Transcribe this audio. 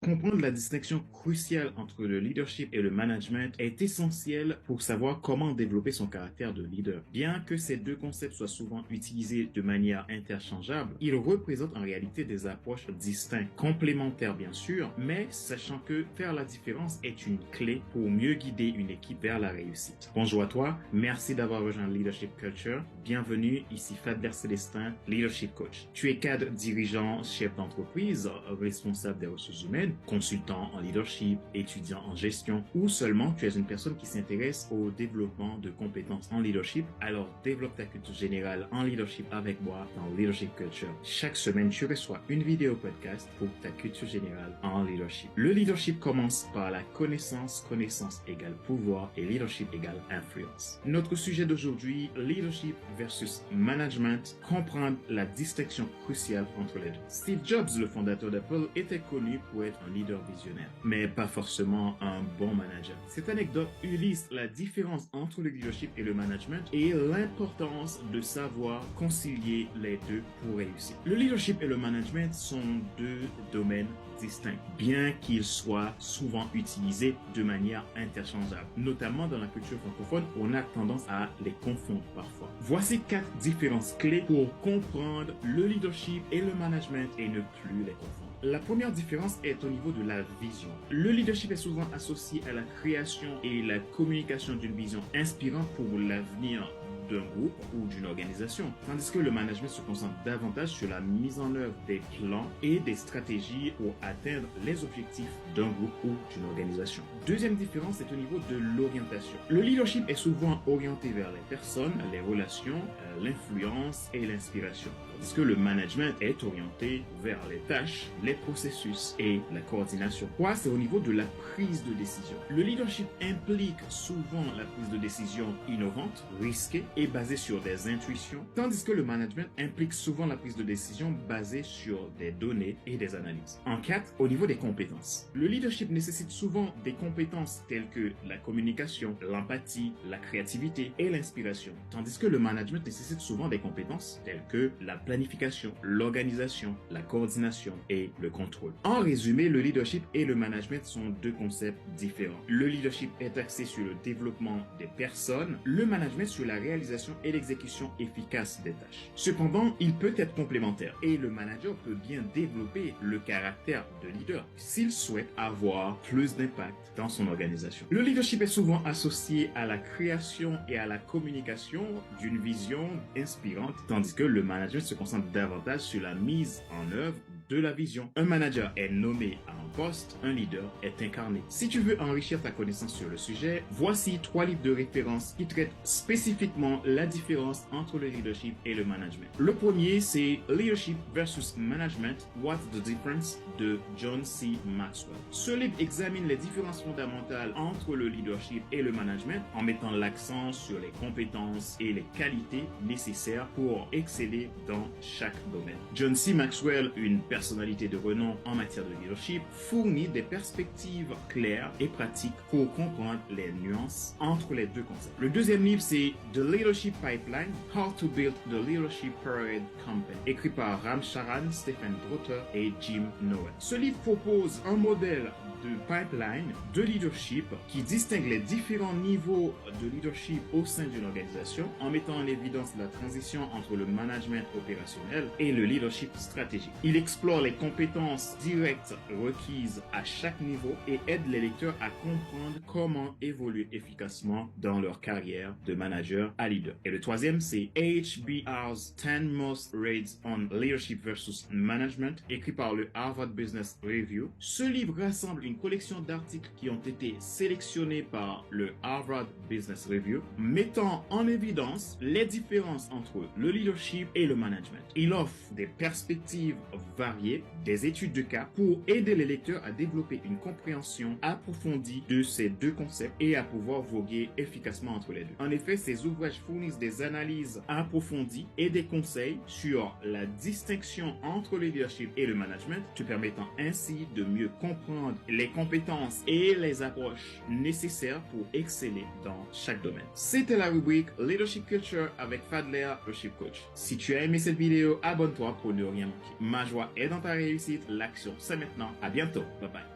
Comprendre la distinction cruciale entre le leadership et le management est essentiel pour savoir comment développer son caractère de leader. Bien que ces deux concepts soient souvent utilisés de manière interchangeable, ils représentent en réalité des approches distinctes, complémentaires bien sûr, mais sachant que faire la différence est une clé pour mieux guider une équipe vers la réussite. Bonjour à toi, merci d'avoir rejoint Leadership Culture. Bienvenue, ici Fadler Célestin, Leadership Coach. Tu es cadre, dirigeant, chef d'entreprise, responsable des ressources humaines, consultant en leadership, étudiant en gestion, ou seulement tu es une personne qui s'intéresse au développement de compétences en leadership, alors développe ta culture générale en leadership avec moi dans Leadership Culture. Chaque semaine, tu reçois une vidéo podcast pour ta culture générale en leadership. Le leadership commence par la connaissance, connaissance égale pouvoir et leadership égale influence. Notre sujet d'aujourd'hui, leadership versus management, comprendre la distinction cruciale entre les deux. Steve Jobs, le fondateur d'Apple, était connu pour être un leader visionnaire, mais pas forcément un bon manager. Cette anecdote illustre la différence entre le leadership et le management et l'importance de savoir concilier les deux pour réussir. Le leadership et le management sont deux domaines distincts, bien qu'ils soient souvent utilisés de manière interchangeable. Notamment dans la culture francophone, on a tendance à les confondre parfois. Voici 4 différences clés pour comprendre le leadership et le management et ne plus les confondre. La première différence est au niveau de la vision. Le leadership est souvent associé à la création et la communication d'une vision inspirante pour l'avenir d'un groupe ou d'une organisation, tandis que le management se concentre davantage sur la mise en œuvre des plans et des stratégies pour atteindre les objectifs d'un groupe ou d'une organisation. Deuxième différence est au niveau de l'orientation. Le leadership est souvent orienté vers les personnes, les relations, l'influence et l'inspiration, tandis que le management est orienté vers les tâches, les processus et la coordination. Quoi, c'est au niveau de la prise de décision. Le leadership implique souvent la prise de décision innovante, risquée et basée sur des intuitions, tandis que le management implique souvent la prise de décision basée sur des données et des analyses. En 4, au niveau des compétences. Le leadership nécessite souvent des compétences telles que la communication, l'empathie, la créativité et l'inspiration, tandis que le management nécessite souvent des compétences telles que la planification, l'organisation, la coordination et le contrôle. En résumé, le leadership et le management sont deux concepts différents. Le leadership est axé sur le développement des personnes, le management sur la réalisation et l'exécution efficace des tâches. Cependant, il peut être complémentaire et le manager peut bien développer le caractère de leader s'il souhaite avoir plus d'impact dans son organisation. Le leadership est souvent associé à la création et à la communication d'une vision inspirante, tandis que le management se concentre davantage sur la mise en œuvre de la vision. Un manager est nommé à un poste, un leader est incarné. Si tu veux enrichir ta connaissance sur le sujet, voici 3 livres de référence qui traitent spécifiquement la différence entre le leadership et le management. Le premier, c'est Leadership versus Management, What's the Difference de John C. Maxwell. Ce livre examine les différences fondamentales entre le leadership et le management en mettant l'accent sur les compétences et les qualités nécessaires pour exceller dans chaque domaine. John C. Maxwell, une personnalité de renom en matière de leadership, fournit des perspectives claires et pratiques pour comprendre les nuances entre les deux concepts. Le deuxième livre, c'est The Leadership Pipeline, How to Build the Leadership Parade Company, écrit par Ram Charan, Stephen Drutter et Jim Noel. Ce livre propose un modèle de pipeline de leadership qui distingue les différents niveaux de leadership au sein d'une organisation en mettant en évidence la transition entre le management opérationnel et le leadership stratégique. Il explore les compétences directes requises à chaque niveau et aide les lecteurs à comprendre comment évoluer efficacement dans leur carrière de manager à leader. Et le troisième, c'est HBR's 10 Most Rates on Leadership versus Management, écrit par le Harvard Business Review. Ce livre rassemble une collection d'articles qui ont été sélectionnés par le Harvard Business Review, mettant en évidence les différences entre le leadership et le management. Il offre des perspectives variées, des études de cas pour aider les lecteurs à développer une compréhension approfondie de ces deux concepts et à pouvoir voguer efficacement entre les deux. En effet, ces ouvrages fournissent des analyses approfondies et des conseils sur la distinction entre le leadership et le management, te permettant ainsi de mieux comprendre les compétences et les approches nécessaires pour exceller dans chaque domaine. C'était la rubrique Leadership Culture avec Fadler, Leadership Coach. Si tu as aimé cette vidéo, abonne-toi pour ne rien manquer. Ma joie est dans ta réussite, l'action c'est maintenant. À bientôt, bye bye.